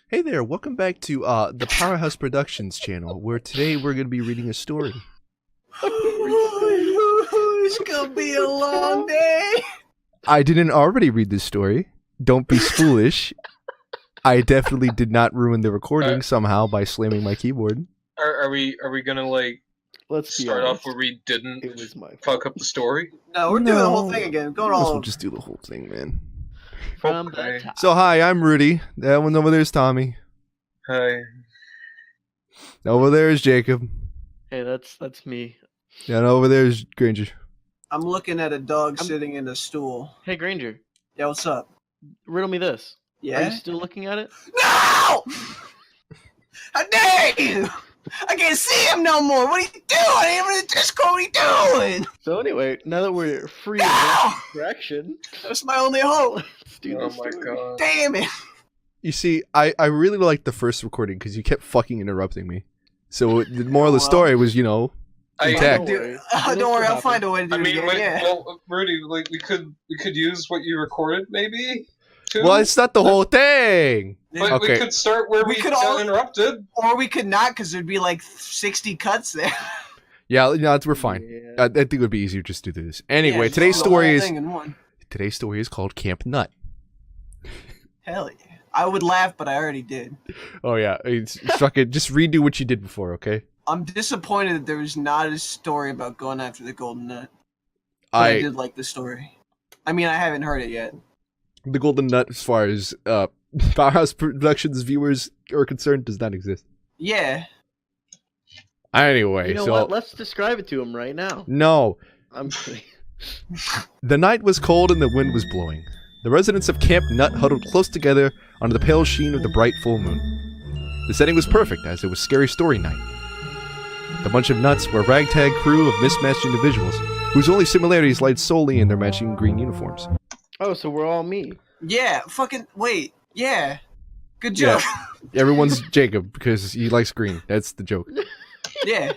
Hey there, welcome back to the Powerhouse Productions channel, where today we're going to be reading a story. It's gonna be a long day. I didn't already read this story. Don't be foolish. I definitely did not ruin the recording somehow by slamming my keyboard. Are we gonna Let's start off where we didn't fuck up the story? No, we're doing the whole thing again. Going all We'll over. just do the whole thing, man. From Okay. the top. So hi, I'm Rudy. That one over there is Tommy. Hi. Over there is Jacob. Hey, that's me. And over there is Granger. I'm looking at a dog sitting in a stool. Hey, Granger, Yeah, what's up? riddle me this. Are Yeah? you still looking at it? No! How dare you! I can't see him no more. What are you doing? I ain't in the Discord. What are you doing? So anyway, now that we're free of No! that distraction, That's my only hope. let's do Oh this my story. god. Damn it. You see, I really liked the first recording because you kept fucking interrupting me. So the moral of the story was, you know, intact. Don't worry. Don't worry, I'll find a way to do I it mean, again. Yeah. well, Rudy, like we could use what you recorded, maybe. Too? Well, it's not the whole thing. But Okay. we could start where We we could got all- interrupted. Or we could not, because there'd be like 60 cuts there. Yeah, no, we're fine. Yeah. I think it would be easier just to do this. Anyway, Yeah, today's just the story whole is thing in one. called Camp Nut. Hell yeah. I would laugh, but I already did. Oh yeah, it's fucking just redo what you did before, okay? I'm disappointed that there was not a story about going after the golden nut. But I I did like the story. I mean, I haven't heard it yet. the Golden Nut, as far as Powerhouse Productions viewers are concerned, does not exist. Yeah. Anyway, You know so what? Let's describe it to him right now. no, I'm kidding. the night was cold and the wind was blowing. The residents of Camp Nut huddled close together under the pale sheen of the bright full moon. The setting was perfect, as it was Scary Story Night. The bunch of nuts were a ragtag crew of mismatched individuals, whose only similarities lied solely in their matching green uniforms. Oh, so we're all me. Yeah. Fucking. Wait. Yeah. Good Yeah. joke. Everyone's Jacob, because he likes green. That's the joke. Yeah.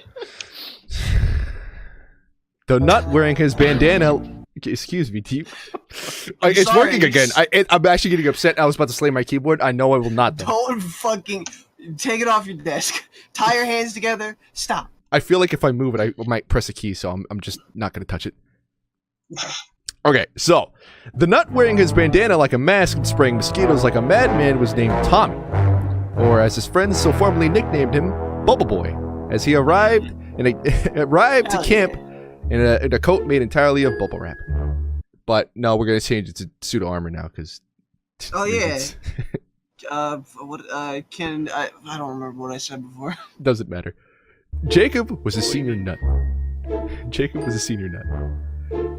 The nut wearing his bandana... Excuse me, T. I'm It's sorry. working again. I'm actually getting upset. I was about to slam my keyboard. I know I will not. Then. Don't fucking take it off your desk. Tie your hands together. Stop. I feel like if I move it, I might press a key, so I'm just not going to touch it. Okay, so the nut wearing his bandana like a mask and spraying mosquitoes like a madman was named Tommy, or as his friends so formally nicknamed him, Bubble Boy, as he arrived to Hell camp yeah. in a coat made entirely of bubble wrap. But no, we're gonna change it to pseudo armor now because. Oh, yeah. What? I don't remember what I said before. Doesn't matter. Jacob was a senior nut.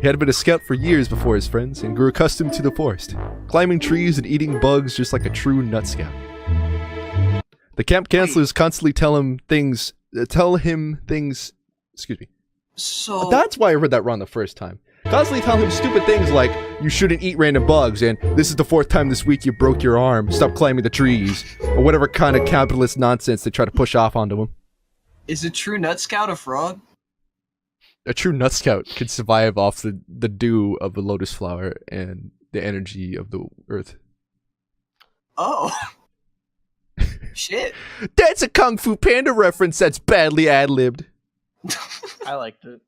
He had been a scout for years before his friends and grew accustomed to the forest, climbing trees and eating bugs just like a true nut scout. The camp counselors constantly tell him things. Excuse me. So. That's why I read that wrong the first time. Constantly tell him stupid things like, you shouldn't eat random bugs, and this is the 4th time this week you broke your arm, stop climbing the trees, or whatever kind of capitalist nonsense they try to push off onto him. Is a true nut scout a frog? A true nut scout can survive off the dew of the lotus flower and the energy of the earth. Oh. Shit. That's a Kung Fu Panda reference that's badly ad-libbed. I liked it.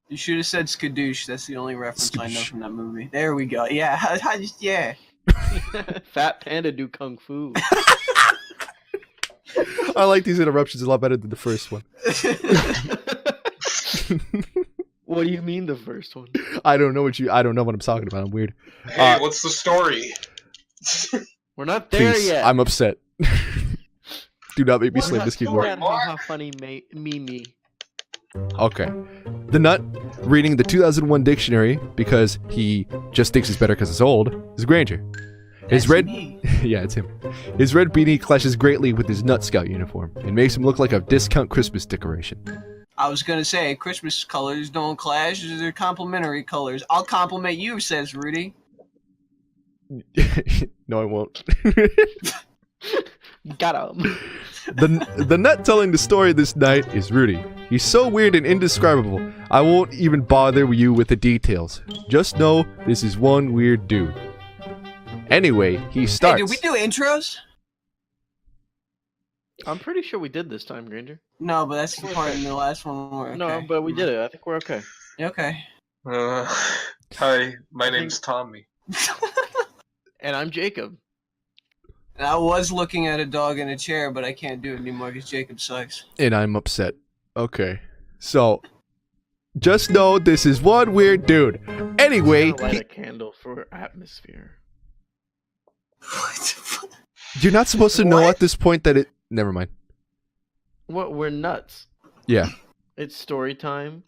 You should have said skadoosh. That's the only reference I know Skadoosh. from that movie. There we go. Yeah. Yeah. Fat panda do kung fu. I like these interruptions a lot better than the first one. What do you mean the first one? I don't know what I'm talking about. I'm weird. Hey, what's the story? We're not there Please, yet. I'm upset. Do not make me We're slam not this there keyboard. yet. Ha, funny me. Okay. The nut, reading the 2001 dictionary because he just thinks it's better because it's old, is Granger. His That's red, me. yeah, it's him. His red beanie clashes greatly with his Nut Scout uniform and makes him look like a discount Christmas decoration. I was gonna say Christmas colors don't clash; they're complementary colors. I'll compliment you, says Rudy. No, I won't. Got him. The nut telling the story this night is Rudy. He's so weird and indescribable, I won't even bother you with the details. Just know this is one weird dude. Anyway, he Hey, starts. did we do intros? I'm pretty sure we did this time, Granger. No, but that's the part in the last one. Where, No, okay. but we did it. I think we're okay. Okay. Hi, my name's Tommy. And I'm Jacob. I was looking at a dog in a chair, but I can't do it anymore because Jacob sucks. And I'm upset. Okay. So, just know this is one weird dude. Anyway, I'm gonna light a candle for atmosphere. What the fuck? you're not supposed to know What? at this point that it... Never mind. What? We're nuts. Yeah. It's story time.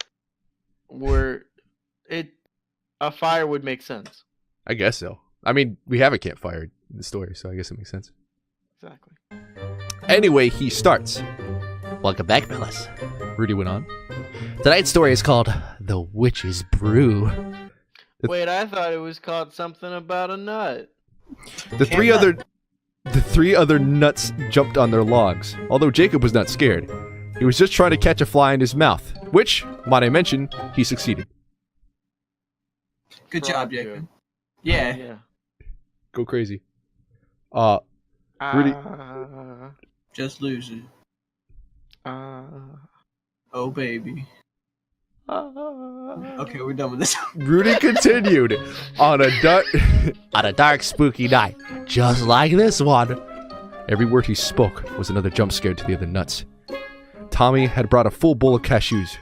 A fire would make sense. I guess so. I mean, we have a campfire in the story, so I guess it makes sense. Exactly. Anyway, he starts. Welcome back, fellas. Rudy went on. Tonight's story is called The Witch's Brew. Wait, I thought it was called something about a nut. The three other nuts jumped on their logs. Although Jacob was not scared. He was just trying to catch a fly in his mouth, which, might I mention, he succeeded. Good job, Frog Jacob. you. Yeah. Yeah. Go crazy. Ah. Rudy- Just lose it. Oh, baby. Okay, we're done with this. Rudy continued on a On a dark, spooky night, just like this one. Every word he spoke was another jump scare to the other nuts. Tommy had brought a full bowl of cashews,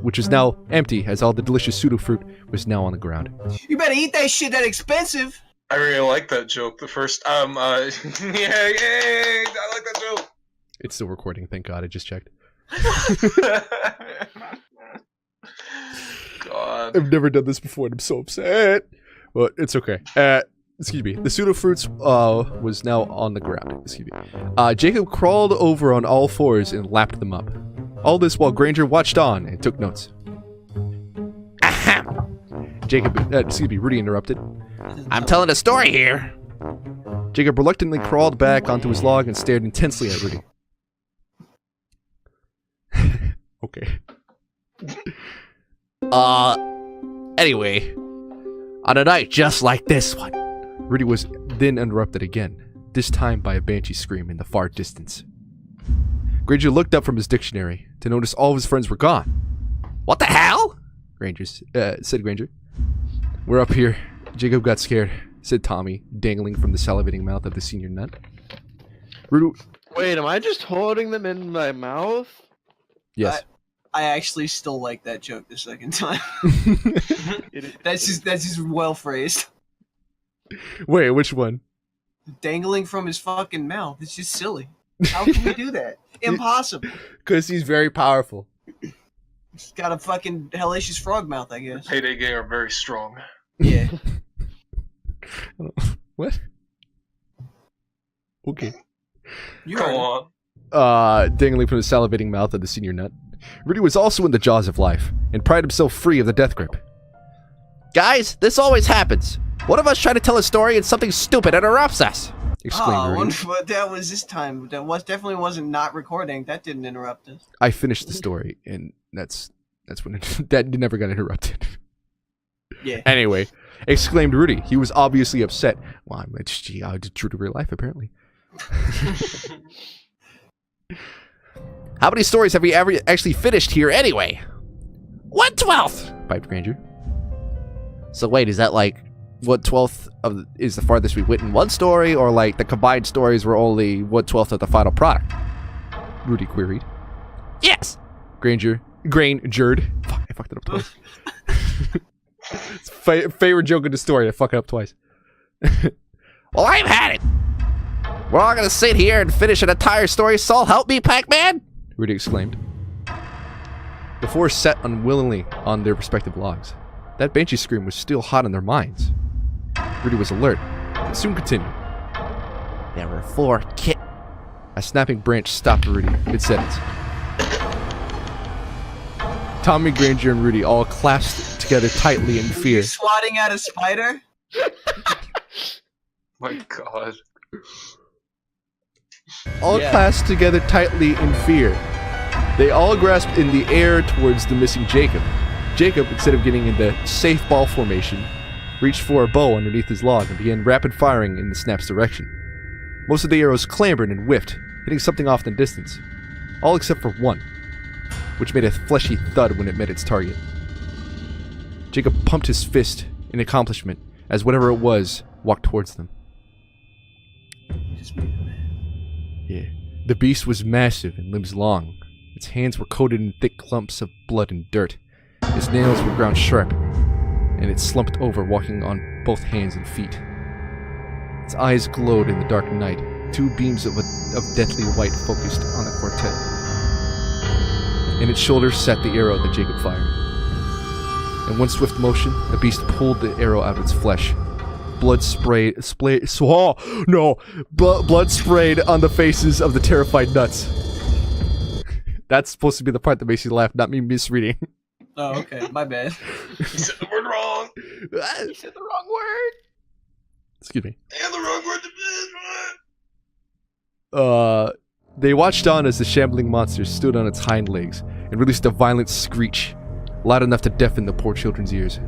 which was now empty as all the delicious pseudo fruit was now on the ground. You better eat that shit. That expensive. I really like that joke. The first, yay! I like that joke. It's still recording, thank God. I just checked. God. I've never done this before and I'm so upset. But it's okay. Excuse me. The pseudo fruits was now on the ground. Excuse me. Jacob crawled over on all fours and lapped them up. All this while Granger watched on and took notes. Ahem. Rudy interrupted. I'm telling a story here. Jacob reluctantly crawled back onto his log and stared intensely at Rudy. Okay. Anyway, on a night just like this one. Rudy was then interrupted again, this time by a banshee scream in the far distance. Granger looked up from his dictionary to notice all of his friends were gone. What the hell? Said Granger. We're up here. Jacob got scared, said Tommy, dangling from the salivating mouth of the senior nut. Rudy... Wait, am I just holding them in my mouth? Yes. I actually still like that joke the second time. That's just well phrased. Wait, which one? Dangling from his fucking mouth. It's just silly. How can we do that? Impossible. Because he's very powerful. He's got a fucking hellacious frog mouth, I guess. Payday gang are very strong. Yeah. What? Okay. You Go heard it. on. Dangling from the salivating mouth of the senior nut. Rudy was also in the jaws of life, and pried himself free of the death grip. Guys, this always happens. One of us trying to tell a story and something stupid interrupts us. Exclaimed Rudy. But that was this time. That definitely wasn't not recording. That didn't interrupt us. I finished the story, and that's when that never got interrupted. Yeah. Anyway, exclaimed Rudy. He was obviously upset. Well, it's true to real life, apparently. How many stories have we ever actually finished here anyway? 1/12! Piped Granger. So wait, is that like 1/12 is the farthest we went in one story, or like the combined stories were only 1/12 of the final product? Rudy queried. Yes! Granger. Fuck, I fucked it up twice. It's favorite joke in the story. I fuck it up twice. Well, I've had it! We're all gonna sit here and finish an entire story, so help me, Pac-Man! Rudy exclaimed. The four sat unwillingly on their respective logs. That banshee scream was still hot in their minds. Rudy was alert, and soon continued. There were 4 A snapping branch stopped Rudy mid-sentence. Tommy, Granger, and Rudy all clasped together tightly in You fear. swatting at a spider? My God. All clasped together tightly in fear. They all grasped in the air towards the missing Jacob. Jacob, instead of getting in the safe ball formation, reached for a bow underneath his log and began rapid firing in the snap's direction. Most of the arrows clambered and whiffed, hitting something off in the distance, all except for one, which made a fleshy thud when it met its target. Jacob pumped his fist in accomplishment as whatever it was walked towards them. Yeah. The beast was massive and limbs long. Its hands were coated in thick clumps of blood and dirt. Its nails were ground sharp, and it slumped over, walking on both hands and feet. Its eyes glowed in the dark night, two beams of deathly white focused on the quartet. In its shoulder sat the arrow that Jacob fired. In one swift motion, the beast pulled the arrow out of its flesh. Blood sprayed on the faces of the terrified nuts. That's supposed to be the part that makes you laugh, not me misreading. Oh, okay. My bad. You said the word wrong. You said the wrong word. Excuse me. And the wrong word. They watched on as the shambling monster stood on its hind legs and released a violent screech, loud enough to deafen the poor children's ears.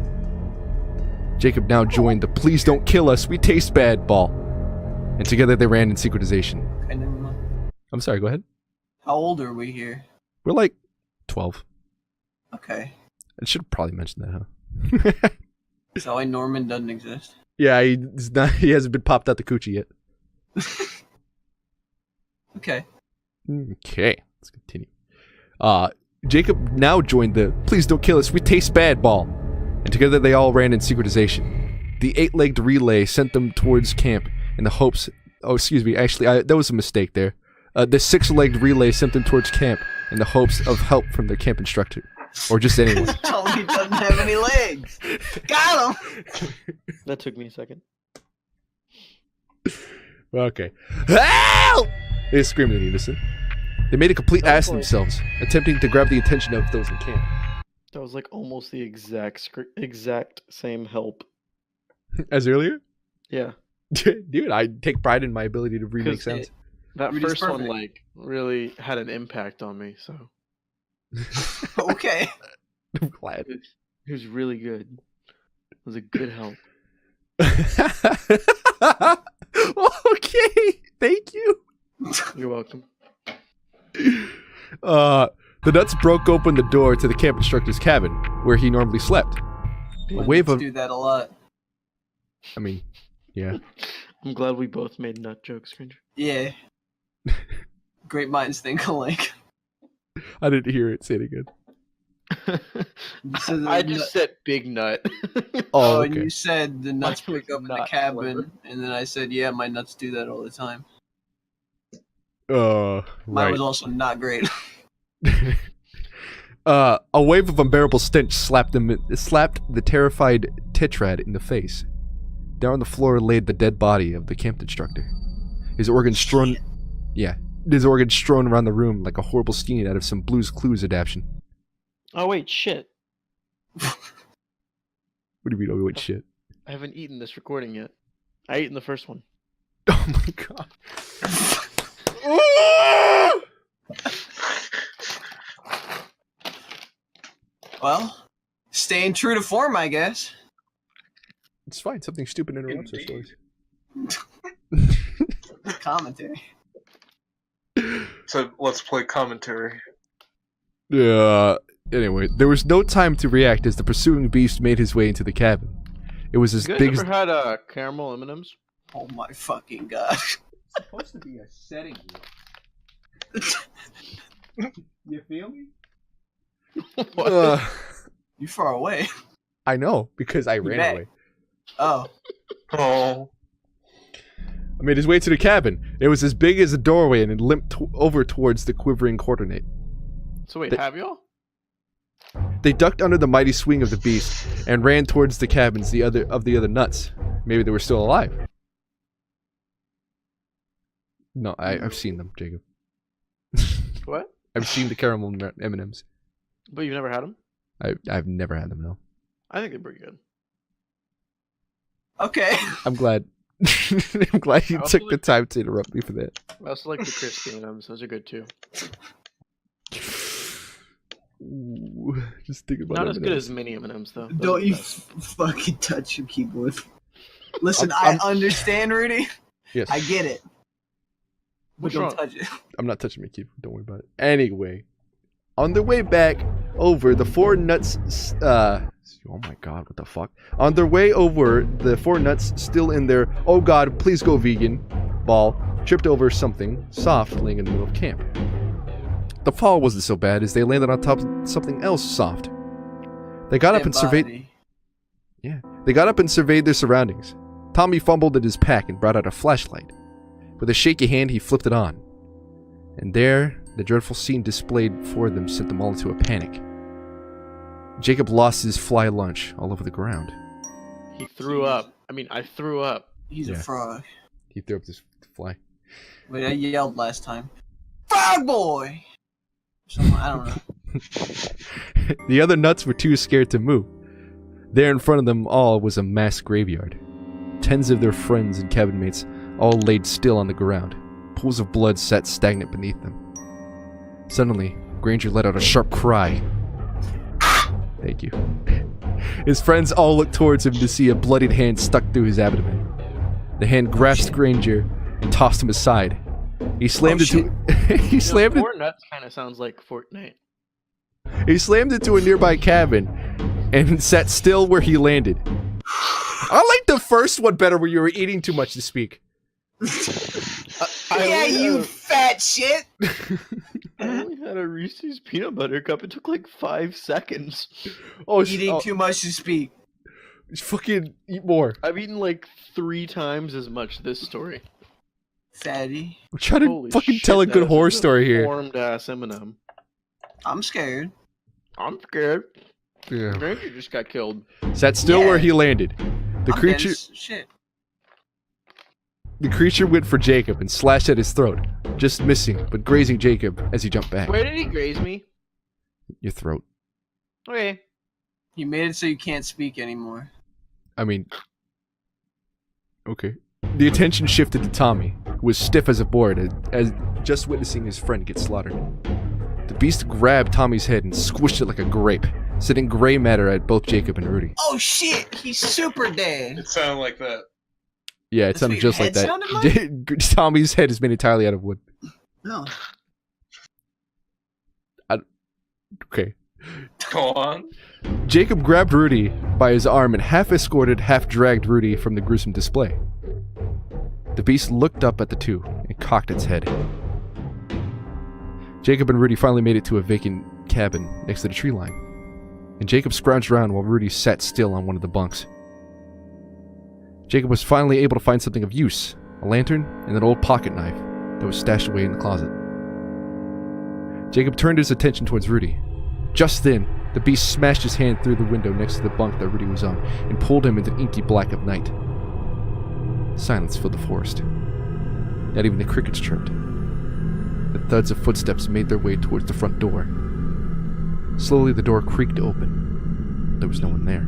Jacob now joined the "Please don't kill us, we taste bad" ball, and together they ran in synchronization. Okay, never mind. I'm sorry, go ahead. How old are we here? We're like 12. Okay. I should have probably mentioned that, huh? So why Norman doesn't exist? Yeah, he hasn't been popped out the coochie yet. Okay. Okay, let's continue. Jacob now joined the "Please don't kill us, we taste bad" ball, and together they all ran in synchronization. The 8-legged relay sent them towards camp in the hopes... Oh, excuse me, actually, that was a mistake there. The 6-legged relay sent them towards camp in the hopes of help from their camp instructor. Or just anyone. Totally doesn't have any legs. Got him! That took me a second. Okay. Help! They screamed in unison. They made a complete ass of themselves, attempting to grab the attention of those in camp. That was like almost the exact same help. As earlier? Yeah. Dude, I take pride in my ability to remake sounds. That Rudy's first one perfect. like really had an impact on me, so Okay. I'm glad. it was really good. It was a good help. Okay, thank you. You're welcome. The nuts broke open the door to the camp instructor's cabin, where he normally slept. A wave of... do that a lot. I mean, yeah. I'm glad we both made nut jokes, Granger. Yeah. Great minds think alike. I didn't hear it. Say it again. So the I just said big nut. Oh, and okay. you said the nuts Mine was pick up in the not cabin, clever. and then I said, yeah, my nuts do that all the time. Right. Mine was also not great. A wave of unbearable stench slapped the terrified tetrad in the face. Down on the floor laid the dead body of the camp instructor. His organs strewn around the room like a horrible scene out of some Blue's Clues adaptation. Oh wait, shit. What do you mean, oh wait, shit? I haven't eaten this recording yet. I eaten the first one. Oh my god. Well, staying true to form, I guess. It's fine, something stupid interrupts our Indeed. stories. Commentary. So let's play commentary. Anyway, there was no time to react as the pursuing beast made his way into the cabin. It was as You guys big as... ever had caramel M&Ms? Oh my fucking god. It's supposed to be a setting. You feel me? You far away. I know, because I ran back. away. Oh. Oh. I made his way to the cabin. It was as big as a doorway and it limped over towards the quivering coordinate. So wait, The- have y'all? They ducked under the mighty swing of the beast and ran towards the cabins the other nuts. Maybe they were still alive. No, I've seen them, Jacob. What? I've seen the caramel M&Ms. But you've never had them? I've never had them, no. I think they're pretty good. Okay. I'm glad. I'm glad you I also took the time to interrupt me for that. I also like the crispy M&Ms. Those are good too. Ooh, just think about Not it. as good as mini M&Ms though. Those are Don't the you best. fucking touch your keyboard. Listen, I'm- I understand, Rudy. Yes. I get it. But What's don't wrong? touch it. I'm not touching my keyboard. Don't worry about it. Anyway, on their way back over, the four nuts. Oh my god, what the fuck? On their way over, the four nuts still in their "oh god, please go vegan" ball tripped over something soft laying in the middle of camp. The fall wasn't so bad as they landed on top of something else soft. They got up and surveyed. Body. Yeah, they got up and surveyed their surroundings. Tommy fumbled at his pack and brought out a flashlight. With a shaky hand, he flipped it on. And there, the dreadful scene displayed before them sent them all into a panic. Jacob lost his fly lunch all over the ground. He threw up. I mean, I threw up. He's Yeah. a frog. He threw up this fly. Wait, I yelled last time. Frog boy! Someone, I don't know. The other nuts were too scared to move. There in front of them all was a mass graveyard. Tens of their friends and cabin mates all laid still on the ground. Pools of blood sat stagnant beneath them. Suddenly, Granger let out a sharp cry. Thank you. His friends all looked towards him to see a bloodied hand stuck through his abdomen. The hand grasped Granger and tossed him aside. He slammed into he slammed it. Four nuts kind of sounds like Fortnite. He slammed into a nearby cabin and sat still where he landed. I like the first one better where you were eating too much to speak. Yeah, you fat shit! I only had a Reese's peanut butter cup. It took like 5 seconds. Oh, Eating too much to speak. fucking eat more. I've eaten like 3 times as much this story. Fatty. I'm trying to Holy fucking shit, tell a that good is horror story here. Formed ass M&M. I'm scared. I'm scared. Yeah. Granger just got killed. Sat still where he landed. The I'm creature, dense. Shit. the creature went for Jacob and slashed at his throat, just missing but grazing Jacob as he jumped back. Where did he graze me? Your throat. Okay. You made it so you can't speak anymore. I mean, okay. The attention shifted to Tommy, who was stiff as a board as just witnessing his friend get slaughtered. The beast grabbed Tommy's head and squished it like a grape, sending gray matter at both Jacob and Rudy. Oh shit! He's super dead. It sounded like that. Yeah, it That's sounded what just your like head sounded that. Tommy's head is made entirely out of wood. No. Okay. Go on. Jacob grabbed Rudy by his arm and half escorted, half dragged Rudy from the gruesome display. The beast looked up at the two and cocked its head. Jacob and Rudy finally made it to a vacant cabin next to the tree line, and Jacob scrounged around while Rudy sat still on one of the bunks. Jacob was finally able to find something of use, a lantern and an old pocket knife that was stashed away in the closet. Jacob turned his attention towards Rudy. Just then, the beast smashed his hand through the window next to the bunk that Rudy was on and pulled him into the inky black of night. Silence filled the forest. Not even the crickets chirped. The thuds of footsteps made their way towards the front door. Slowly, the door creaked open. There was no one there.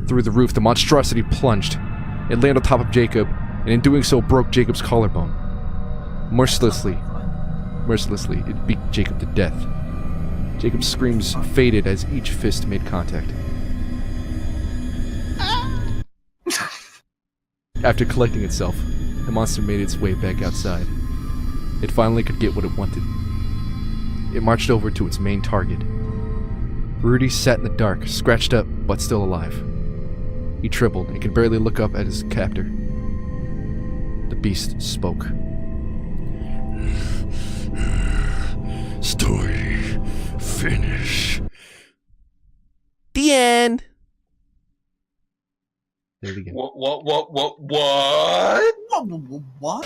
Through the roof, the monstrosity plunged. It landed on top of Jacob, and in doing so, broke Jacob's collarbone. Mercilessly, it beat Jacob to death. Jacob's screams faded as each fist made contact. After collecting itself, the monster made its way back outside. It finally could get what it wanted. It marched over to its main target. Rudy sat in the dark, scratched up, but still alive. He trembled and could barely look up at his captor. The beast spoke. Story finish. The end. There it again. What? What?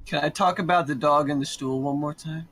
Can I talk about the dog and the stool one more time?